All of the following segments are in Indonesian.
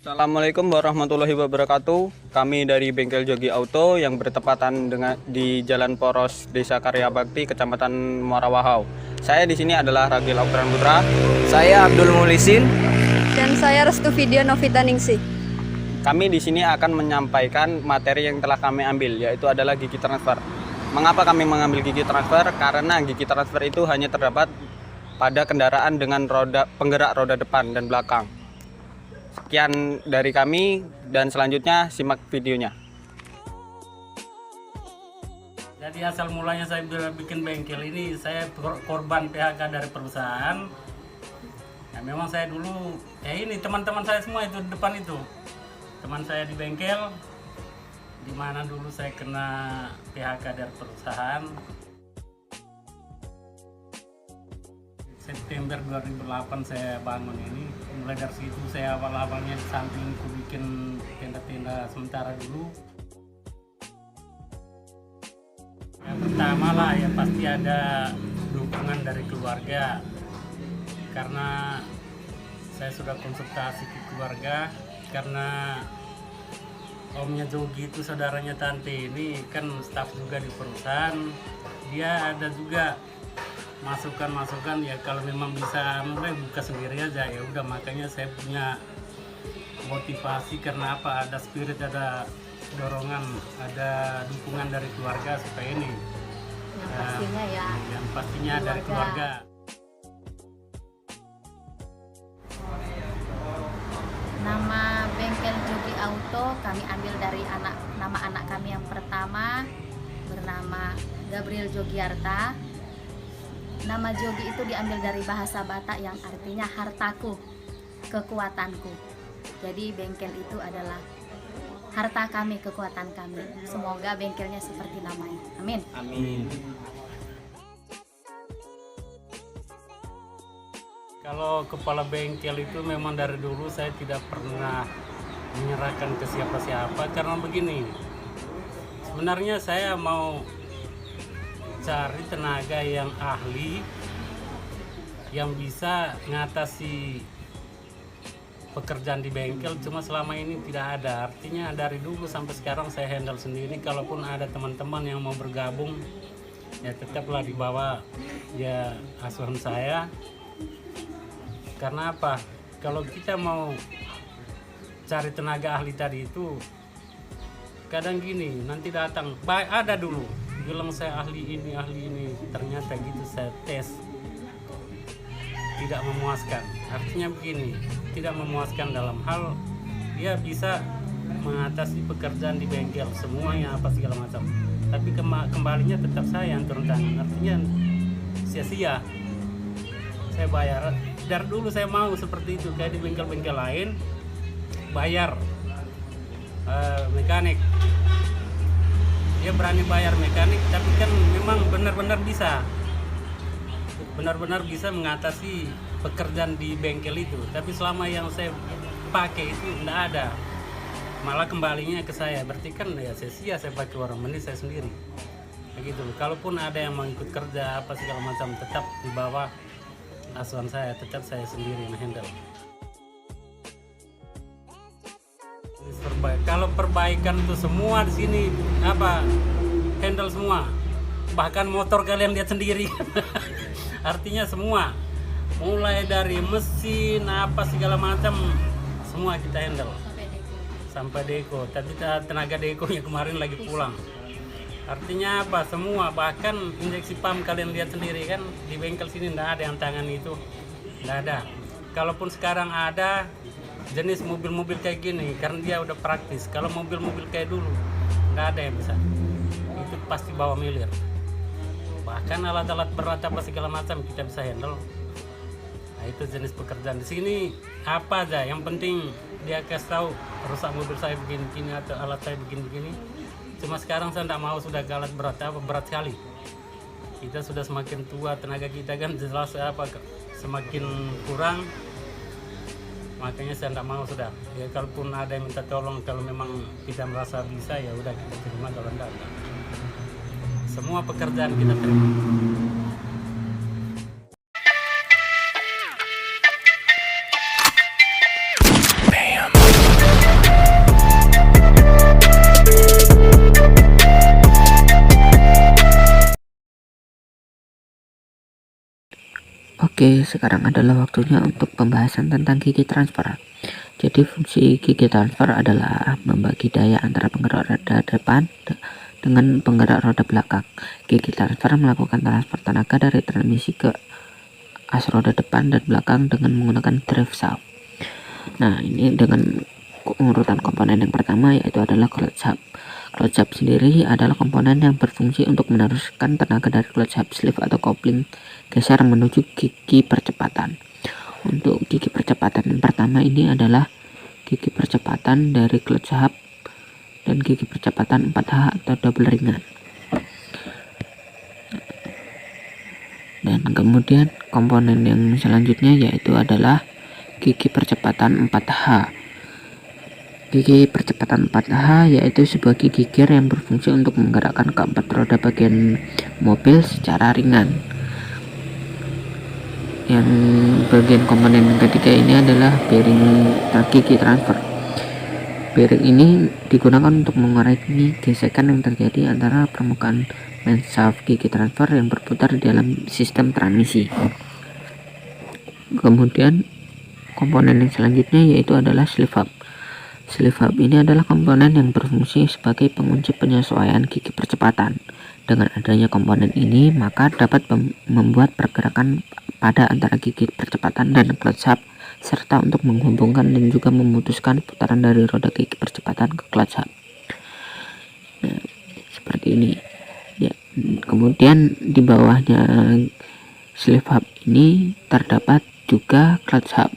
Assalamualaikum warahmatullahi wabarakatuh. Kami dari Bengkel Jogi Auto yang bertepatan dengan di Jalan Poros, Desa Karya Bakti, Kecamatan Muara Wahau. Saya di sini adalah Ragil Aukran Putra. Saya Abdul Mulisin. Dan saya Restu Video Novita Ningsih. Kami di sini akan menyampaikan materi yang telah kami ambil, yaitu adalah gigi transfer. Mengapa kami mengambil gigi transfer? Karena gigi transfer itu hanya terdapat pada kendaraan dengan penggerak roda depan dan belakang. Sekian dari kami, dan selanjutnya simak videonya. Jadi asal mulanya saya bikin bengkel ini, saya korban PHK dari perusahaan. Nah, memang saya dulu, ini teman-teman saya semua itu di depan itu. Teman saya di bengkel, di mana dulu saya kena PHK dari perusahaan. September 2008 saya bangun ini. Mulai dari situ saya awal-awalnya di samping ku bikin tenda-tenda sementara dulu. Yang pertama lah ya pasti ada dukungan dari keluarga, karena saya sudah konsultasi ke keluarga, karena omnya Jogi itu saudaranya tante ini kan staf juga di perusahaan. Dia ada juga masukan ya, kalau memang bisa mulai buka sendiri aja ya udah. Makanya saya punya motivasi, karena apa, ada spirit, ada dorongan, ada dukungan dari keluarga supaya ini yang pastinya dari keluarga. Nama Bengkel Jogi Auto kami ambil dari nama anak kami yang pertama, bernama Gabriel Jogiarta. Nama Jogi itu diambil dari bahasa Batak yang artinya hartaku, kekuatanku. Jadi bengkel itu adalah harta kami, kekuatan kami. Semoga bengkelnya seperti namanya. Amin. Amin. Kalau kepala bengkel itu memang dari dulu saya tidak pernah menyerahkan ke siapa-siapa, karena begini. Sebenarnya saya mau cari tenaga yang ahli, yang bisa ngatasi pekerjaan di bengkel, cuma selama ini tidak ada. Artinya dari dulu sampai sekarang saya handle sendiri. Kalaupun ada teman-teman yang mau bergabung, ya tetaplah di bawah ya asuhan saya. Karena apa? Kalau kita mau cari tenaga ahli tadi itu, kadang gini, nanti datang, ada dulu bilang saya ahli ini, ternyata gitu saya tes, tidak memuaskan. Artinya begini, tidak memuaskan dalam hal dia bisa mengatasi pekerjaan di bengkel semuanya apa segala macam, tapi kembalinya tetap saya yang turun tangan. Artinya sia-sia. Saya bayar dari dulu, saya mau seperti itu, kayak di bengkel-bengkel lain bayar mekanik, dia berani bayar mekanik, tapi kan memang benar-benar bisa mengatasi pekerjaan di bengkel itu. Tapi selama yang saya pakai itu tidak ada, malah kembalinya ke saya. Berarti kan ya sia-sia saya pakai orang, mending saya sendiri begitu. Kalaupun ada yang mau ikut kerja apa segala macam, tetap di bawah asuhan saya, tetap saya sendiri yang handle. Kalau perbaikan itu semua di sini handle semua, bahkan motor kalian lihat sendiri. Artinya semua, mulai dari mesin apa segala macam, semua kita handle sampai deko. Tapi tenaga dekonya kemarin lagi pulang. Artinya apa, semua, bahkan injeksi pump kalian lihat sendiri kan, di bengkel sini tidak ada yang tangan itu, tidak ada. Kalaupun sekarang ada jenis mobil-mobil kayak gini, karena dia udah praktis. Kalau mobil-mobil kayak dulu nggak ada yang bisa, itu pasti bawa milir. Bahkan alat-alat berat apa segala macam kita bisa handle. Nah, itu jenis pekerjaan di sini apa aja, yang penting dia kasih tahu rusak mobil saya begini-begini atau alat saya begini-begini. Cuma sekarang saya tidak mau sudah ke alat berat sekali. Kita sudah semakin tua, tenaga kita kan jelas semakin kurang. Makanya saya tidak mau sudah. Ya kalaupun ada yang minta tolong, kalau memang kita merasa bisa ya udah kita terima, kalau enggak. Semua pekerjaan kita terima. Bam. Oke, sekarang adalah waktunya untuk pembahasan tentang gigi transfer. Jadi fungsi gigi transfer adalah membagi daya antara penggerak roda depan dengan penggerak roda belakang. Gigi transfer melakukan transfer tenaga dari transmisi ke as roda depan dan belakang dengan menggunakan drive shaft. Nah, ini dengan urutan komponen yang pertama yaitu adalah clutch hub. Clutch hub sendiri adalah komponen yang berfungsi untuk meneruskan tenaga dari clutch hub sleeve atau kopling geser menuju gigi percepatan. Untuk gigi percepatan yang pertama ini adalah gigi percepatan dari clutch hub dan gigi percepatan 4H atau double ringan. Dan kemudian komponen yang selanjutnya yaitu adalah gigi percepatan 4H. Gigi percepatan 4H yaitu sebuah gigi gear yang berfungsi untuk menggerakkan keempat roda bagian mobil secara ringan. Yang bagian komponen yang ketiga ini adalah bearing gigi transfer. Bearing ini digunakan untuk mengurangi gesekan yang terjadi antara permukaan main shaft gigi transfer yang berputar di dalam sistem transmisi. Kemudian komponen yang selanjutnya yaitu adalah sleeve hub. Sleeve hub ini adalah komponen yang berfungsi sebagai pengunci penyesuaian gigi percepatan. Dengan adanya komponen ini, maka dapat membuat pergerakan pada antara gigi percepatan dan clutch hub, serta untuk menghubungkan dan juga memutuskan putaran dari roda gigi percepatan ke clutch hub. Nah, seperti ini. Ya, kemudian di bawahnya sleeve hub ini terdapat juga clutch hub.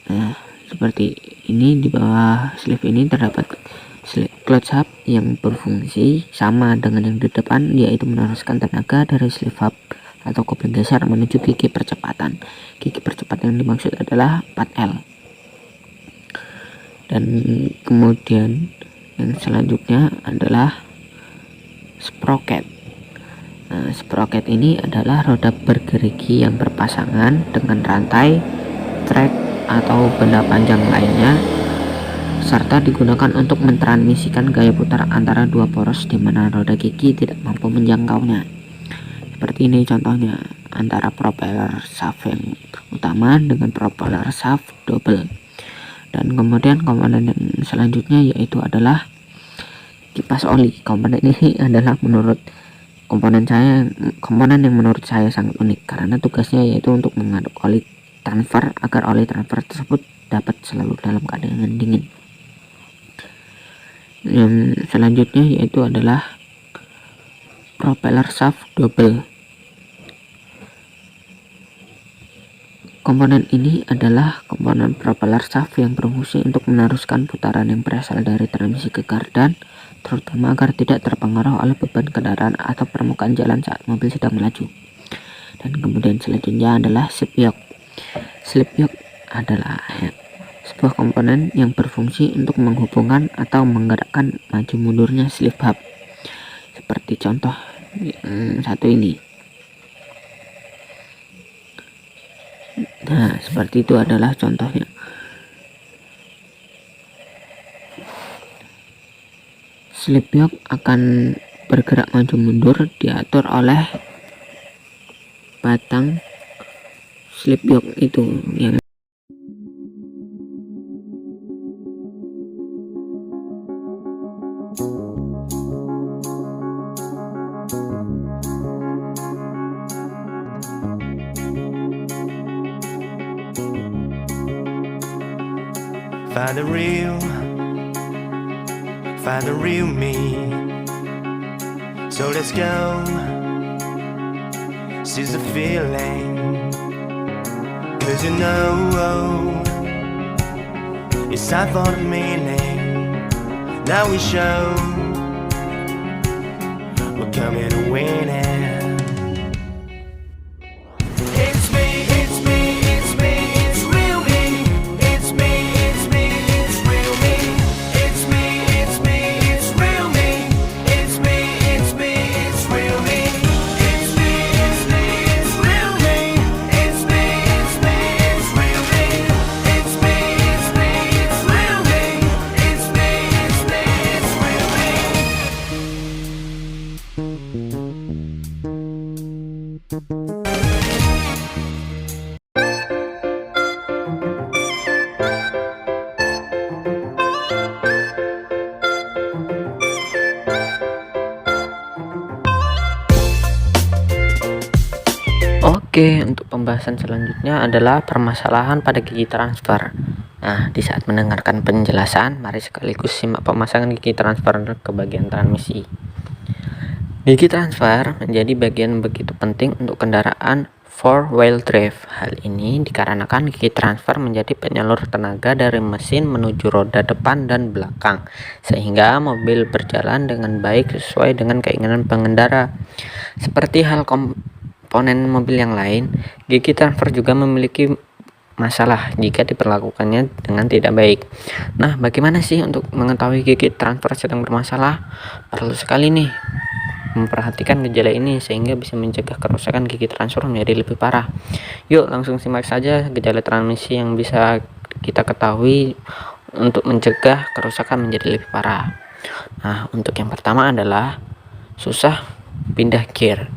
Nah, seperti ini di bawah sleeve ini terdapat clutch hub yang berfungsi sama dengan yang di depan, yaitu meneruskan tenaga dari sleeve hub atau kopling geser menuju gigi percepatan. Gigi percepatan yang dimaksud adalah 4L. Dan kemudian yang selanjutnya adalah sprocket. Nah, sprocket ini adalah roda bergerigi yang berpasangan dengan rantai, trek atau benda panjang lainnya, serta digunakan untuk mentransmisikan gaya putar antara dua poros di mana roda gigi tidak mampu menjangkaunya. Seperti ini contohnya antara propeller shaft yang utama dengan propeller shaft double. Dan kemudian komponen yang selanjutnya yaitu adalah kipas oli. Komponen ini adalah menurut komponen yang menurut saya sangat unik karena tugasnya yaitu untuk mengaduk oli transfer agar oli transfer tersebut dapat selalu dalam keadaan dingin. Yang selanjutnya yaitu adalah propeller shaft double. Komponen ini adalah komponen propeller shaft yang berfungsi untuk meneruskan putaran yang berasal dari transmisi ke kardan, terutama agar tidak terpengaruh oleh beban kendaraan atau permukaan jalan saat mobil sedang melaju. Dan kemudian selanjutnya adalah slip yoke. Slip yoke adalah sebuah komponen yang berfungsi untuk menghubungkan atau menggerakkan maju mundurnya slip hub. Seperti contoh satu ini. Nah, seperti itu adalah contohnya. Slip yoke akan bergerak maju mundur diatur oleh batang slip yoke itu yang Find the real me. So let's go. Seize the feeling. 'Cause you know it's time for the meaning. Now we show we're coming to win it. Oke, untuk pembahasan selanjutnya adalah permasalahan pada gigi transfer. Nah, di saat mendengarkan penjelasan, mari sekaligus simak pemasangan gigi transfer ke bagian transmisi. Gigi transfer menjadi bagian begitu penting untuk kendaraan four-wheel drive. Hal ini dikarenakan gigi transfer menjadi penyalur tenaga dari mesin menuju roda depan dan belakang, sehingga mobil berjalan dengan baik sesuai dengan keinginan pengendara. Seperti hal komponen mobil yang lain, gigi transfer juga memiliki masalah jika diperlakukannya dengan tidak baik. Nah, bagaimana sih untuk mengetahui gigi transfer sedang bermasalah? Perlu sekali nih memperhatikan gejala ini sehingga bisa mencegah kerusakan gigi transfer menjadi lebih parah. Yuk langsung simak saja gejala transmisi yang bisa kita ketahui untuk mencegah kerusakan menjadi lebih parah. Nah, untuk yang pertama adalah susah pindah gear.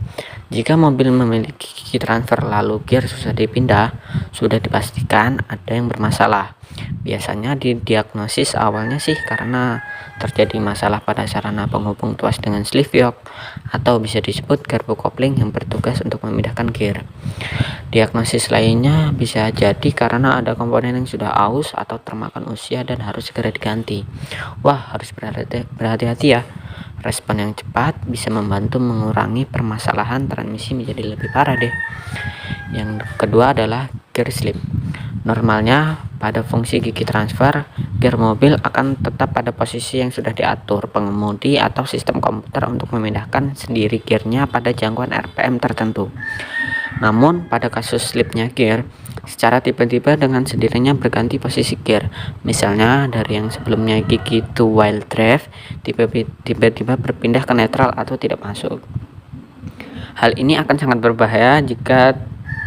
Jika mobil memiliki gigi transfer lalu gear susah dipindah, sudah dipastikan ada yang bermasalah. Biasanya didiagnosis awalnya sih karena terjadi masalah pada sarana penghubung tuas dengan sleeve yoke, atau bisa disebut garpu kopling yang bertugas untuk memindahkan gear. Diagnosis lainnya bisa jadi karena ada komponen yang sudah aus atau termakan usia dan harus segera diganti. Wah, harus berhati-hati ya. Respon yang cepat bisa membantu mengurangi permasalahan transmisi menjadi lebih parah deh. Yang kedua adalah gear slip. Normalnya pada fungsi gigi transfer, gear mobil akan tetap pada posisi yang sudah diatur pengemudi atau sistem komputer untuk memindahkan sendiri gearnya pada jangkauan RPM tertentu. Namun pada kasus slipnya gear, secara tiba-tiba dengan sendirinya berganti posisi gear. Misalnya dari yang sebelumnya gigi two-wheel drive tiba-tiba berpindah ke netral atau tidak masuk. Hal ini akan sangat berbahaya jika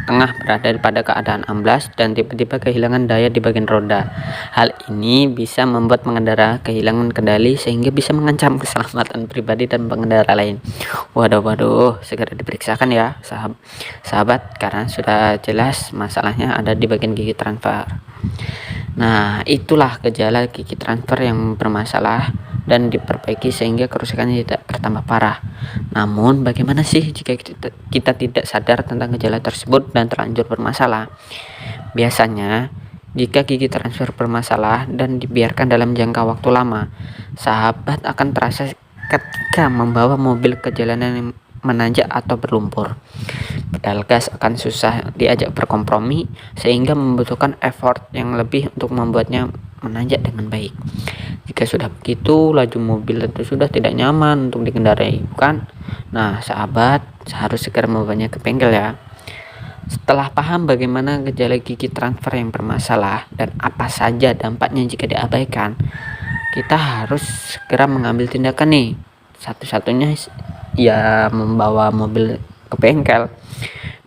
tengah berada pada keadaan amblas dan tiba-tiba kehilangan daya di bagian roda. Hal ini bisa membuat pengendara kehilangan kendali sehingga bisa mengancam keselamatan pribadi dan pengendara lain. Waduh, segera diperiksakan ya sahabat, karena sudah jelas masalahnya ada di bagian gigi transfer. Nah, itulah gejala gigi transfer yang bermasalah dan diperbaiki sehingga kerusakannya tidak bertambah parah. Namun, bagaimana sih jika kita tidak sadar tentang gejala tersebut dan terlanjur bermasalah? Biasanya, jika gigi transfer bermasalah dan dibiarkan dalam jangka waktu lama, sahabat akan terasa ketika membawa mobil ke jalanan yang menanjak atau berlumpur. Pedal gas akan susah diajak berkompromi sehingga membutuhkan effort yang lebih untuk membuatnya menanjak dengan baik. Jika sudah begitu, laju mobil tentu sudah tidak nyaman untuk dikendarai, bukan? Nah, sahabat harus segera membawanya ke bengkel ya. Setelah paham bagaimana gejala gigi transfer yang bermasalah dan apa saja dampaknya jika diabaikan, kita harus segera mengambil tindakan nih. Satu-satunya ya membawa mobil ke bengkel.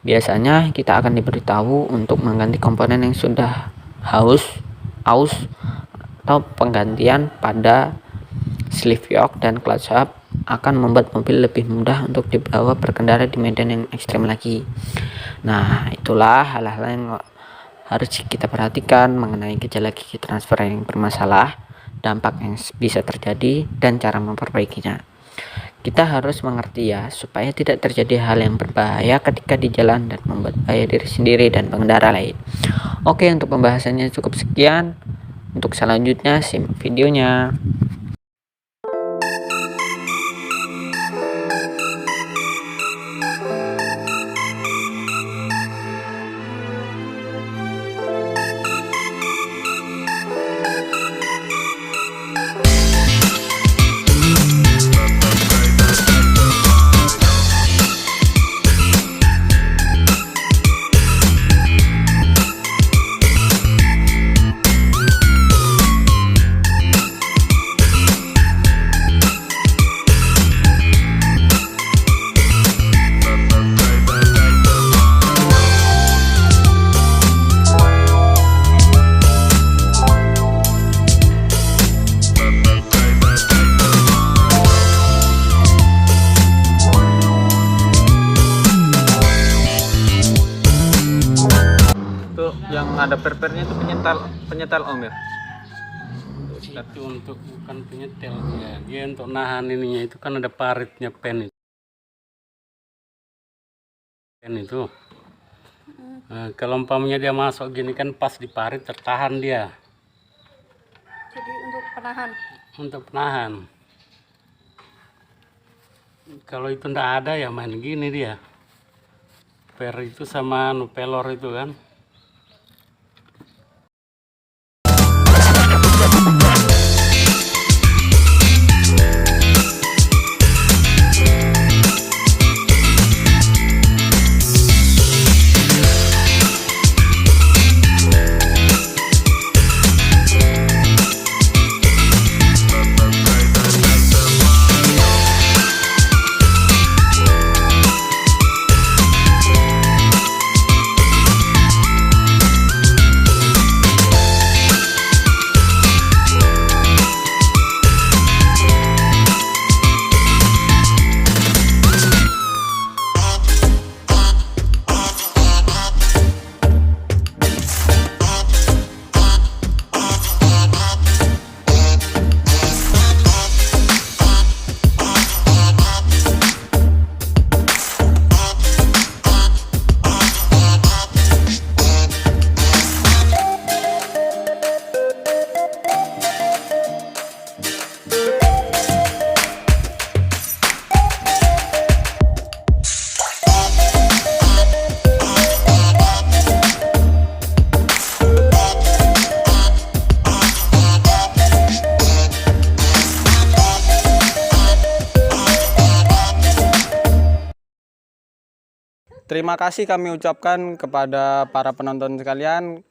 Biasanya kita akan diberitahu untuk mengganti komponen yang sudah aus atau penggantian pada sleeve yoke dan clutch hub akan membuat mobil lebih mudah untuk dibawa berkendara di medan yang ekstrem lagi. Nah, itulah hal-hal yang harus kita perhatikan mengenai gejala gigi transfer yang bermasalah, dampak yang bisa terjadi, dan cara memperbaikinya. Kita harus mengerti ya, supaya tidak terjadi hal yang berbahaya ketika di jalan dan membuat bahaya diri sendiri dan pengendara lain. Oke, untuk pembahasannya cukup sekian. Untuk selanjutnya simak videonya. Yang ada perpernya itu penyetel om ya. Itu untuk bukan penyetel ya, dia untuk nahan ininya itu kan ada paritnya pen itu. Kalau umpamanya dia masuk gini kan pas di parit tertahan dia. Jadi untuk penahan. Untuk penahan. Kalau itu ndak ada ya main gini dia. Per itu sama pelor itu kan. Terima kasih kami ucapkan kepada para penonton sekalian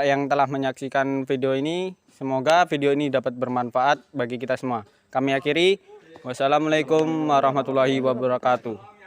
yang telah menyaksikan video ini. Semoga video ini dapat bermanfaat bagi kita semua. Kami akhiri. Wassalamualaikum warahmatullahi wabarakatuh.